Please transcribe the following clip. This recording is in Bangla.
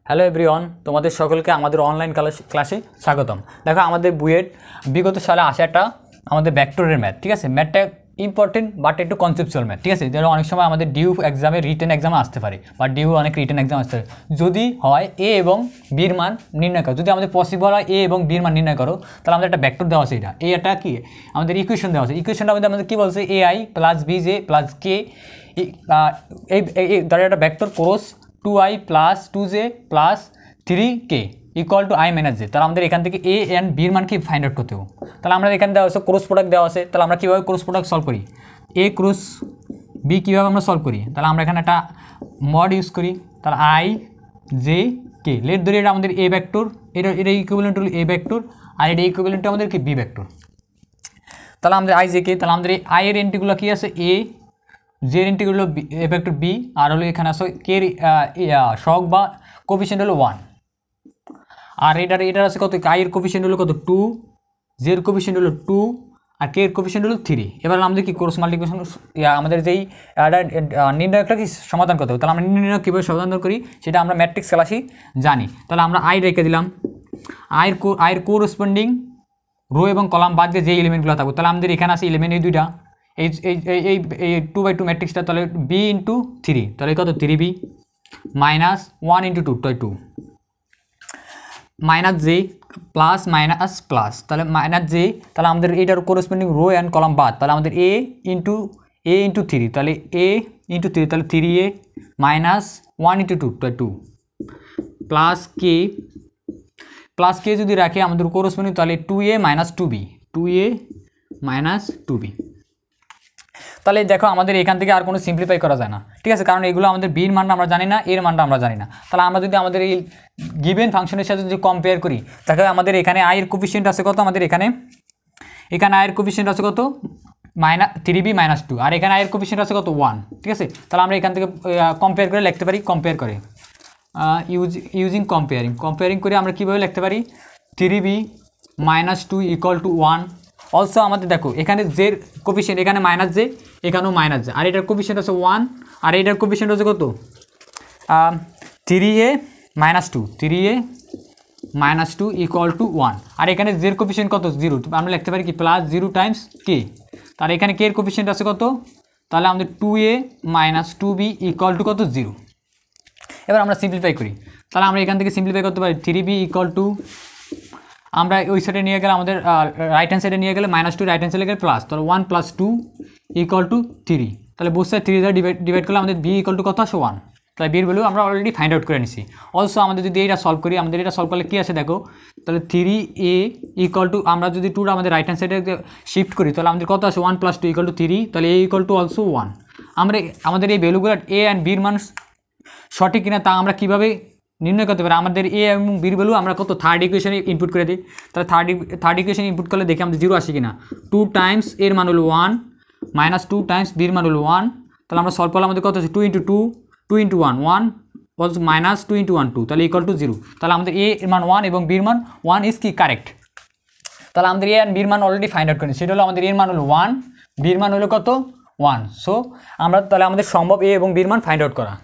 হ্যালো এভরিওয়ান, তোমাদের সকলকে আমাদের অনলাইন ক্লাসে স্বাগতম। দেখো, আমাদের বুয়েট বিগত সালে আসে একটা আমাদের ভেক্টরের ম্যাথ, ঠিক আছে। ম্যাথটা ইম্পর্টেন্ট বাট একটু কনসেপচুয়াল ম্যাথ, ঠিক আছে। যেটা অনেক সময় আমাদের ডিউ এক্সামে রিটেন এক্সামে আসতে পারে, বা ডিউ অনেক রিটেন এক্সাম আসতে পারে। যদি হয় এ এবং বির মান নির্ণয় করো, যদি আমাদের পসিবল হয় এ এবং বির মান নির্ণয় করো, তাহলে আমাদের একটা ভেক্টর দেওয়া আছে। এটা কি আমাদের ইকুয়েশন দেওয়া আছে। ইকুয়েশনটা আমাদের কী বলছে, a i plus b j plus k, এই ধরো একটা vector cross 2i plus 2j plus 3k equal to i minus j. তাহলে আমাদের এখান থেকে এ অ্যান্ড বির মান কি ফাইন্ড আউট করতে হবে। তাহলে আমরা এখানে দেওয়া আছে ক্রস প্রোডাক্ট দেওয়া আছে। তাহলে আমরা কীভাবে ক্রস প্রোডাক্ট সলভ করি, এ ক্রস বি কীভাবে আমরা সলভ করি। তাহলে আমরা এখানে একটা মড ইউজ করি। তাহলে i j k লেট ধরি এটা আমাদের এ ভেক্টর, এটা ইকুইভ্যালেন্ট হলো এ ভেক্টর, আর এটা ইকুইভ্যালেন্ট আমাদের কি বি ভেক্টর। তাহলে আমাদের i j k, তাহলে আমাদের এই i এর এন্ট্রিগুলো কী আছে, এ, জে এর এন্ট্রিগুলো এ ভেক্টর বি, আর হলো এখানে আছে কে সহগ বা কোফিশিয়েন্ট হলো 1, আর এটার আছে কত, i এর কোফিশিয়েন্ট হলো কত 2, জে এর কোফিশিয়েন্ট হলো 2, আর কে এর কোফিশিয়েন্ট হলো 3। এবার আমাদের কি ক্রস মাল্টিপ্লিকেশন আমাদের যেই নির্ণয়টা কি সমাধান করতে হবে। তাহলে আমরা নির্ণয় কীভাবে সমাধান করি সেটা আমরা ম্যাট্রিক্স ক্লাসই জানি। তাহলে আমরা i রেখে দিলাম, আয়ের কোরসপন্ডিং রো এবং কলাম বাদ দিয়ে যে এলিমেন্টগুলো থাকবে। তাহলে আমাদের এখানে আছে এলিমেন্ট এই দুইটা, এই 2/2 ম্যাট্রিক্সটা। তাহলে বি ইন্টু 3, তাহলে কত 3b মাইনাস 1 ইন্টু 2, তাই 2 minus J plus minus plus, তাহলে মাইনাস জে। তাহলে আমাদের এইটার কোরসপন্ডিং রো অ্যান্ড কলাম বাদ, তাহলে আমাদের এ ইন্টু 3, তাহলে এ ইন্টু 3, তাহলে 3a মাইনাস 1 ইন্টু 2, তাই 2 প্লাস কে যদি রাখে আমাদের কোরসপন্ডিং, তাহলে 2a minus 2b, 2a minus 2b। তাহলে দেখো আমাদের এখান থেকে আর কোনো সিম্পলিফাই করা যায় না, ঠিক আছে, কারণ এগুলো আমাদের বির মানটা আমরা জানি না, এর মানটা আমরা জানি না। তাহলে আমরা যদি আমাদের এই গিভেন ফাংশনের সাথে যদি কম্পেয়ার করি, তাহলে আমাদের এখানে আয়ের কোফিশিয়েন্ট আছে কত, আমাদের এখানে আয়ের কোফিশিয়েন্ট আছে কত -3b মাইনাস 2, আর এখানে আয়ের কোফিশিয়েন্ট আছে কত 1, ঠিক আছে। তাহলে আমরা এখান থেকে কম্পেয়ার করে লিখতে পারি, কম্পেয়ার করে ইউজিং কম্পেয়ারিং করে আমরা কীভাবে লিখতে পারি, 3b minus 2 equal to 1। Also আমাদের দেখো এখানে জের কোফিশিয়েন্ট, এখানে মাইনাস জে, এখানেও মাইনাস জে, আর এটার কোফিশিয়েন্ট আছে 1, আর এটার কোফিশিয়েন্ট আছে কত 3a minus 2, 3a minus 2 equal to 1, আর এখানে জের কোফিশিয়েন্ট কত 0, আমরা লিখতে পারি কি প্লাস 0 টাইমস কে। তাহলে এখানে কে এর কোফিশিয়েন্ট আছে কত, তাহলে আমাদের 2a minus 2b equal to কত 0। এবার আমরা সিম্পলিফাই করি, তাহলে আমরা এখান থেকে সিম্পলিফাই করতে পারি 3b ইকুয়াল টু, আমরা ওই সাইডে নিয়ে গেলে আমাদের রাইট হ্যান্ড সাইডে নিয়ে গেলে -2, রাইট হ্যান্ড সাইডে গেলে প্লাস, তাহলে 1 + 2 ইকুয়াল টু 3, তাহলে বোথ সাইড 3 দ্বারা ডিভাইড করলে আমাদের বি ইকুয়াল টু কত আসে 1। তাহলে বির ভ্যালু আমরা অলরেডি ফাইন্ড আউট করে নিছি। অলসো আমাদের যদি এটা সলভ করি, আমাদের এটা সলভ করলে কী আছে দেখো, তাহলে 3a ইকুয়াল টু, আমরা যদি 2টা আমাদের রাইট হ্যান্ড সাইডে শিফট করি, তাহলে আমাদের কত আসে 1 + 2 ইকুয়াল টু 3, তাহলে a ইকুয়াল টু অলসো 1। আমরা আমাদের এই ভ্যালুগুলো এ অ্যান্ড বির মান সঠিক কিনা তা আমরা কীভাবে নির্ণয় করতে পারি। আমাদের এ এবং বির ভ্যালু আমরা কত থার্ড ইকুয়েশনে ইনপুট করে দিই, তাহলে থার্ড ইকুয়েশনে ইনপুট করলে দেখি আমাদের 0 আসে কিনা। 2 টাইমস এর মান হলো 1 মাইনাস 2 টাইমস বির মান হলো 1, তাহলে আমরা সলভ করলে আমাদের কত আছে 2 ইন্টু 1 1 অলসো মাইনাস 2 ইন্টু 1 2, তাহলে ইকুয়াল টু 0। তাহলে আমাদের এ এর মান 1 এবং বির মান 1 ইজ কি কারেক্ট। তাহলে আমাদের এ অ্যান্ড বির মান অলরেডি ফাইন্ড আউট করি, সেটা হলো আমাদের এর মান হলো 1, বির মান হলো কত 1। সো আমরা তাহলে আমাদের সম্ভব এ এবং বির মান ফাইন্ড আউট করা।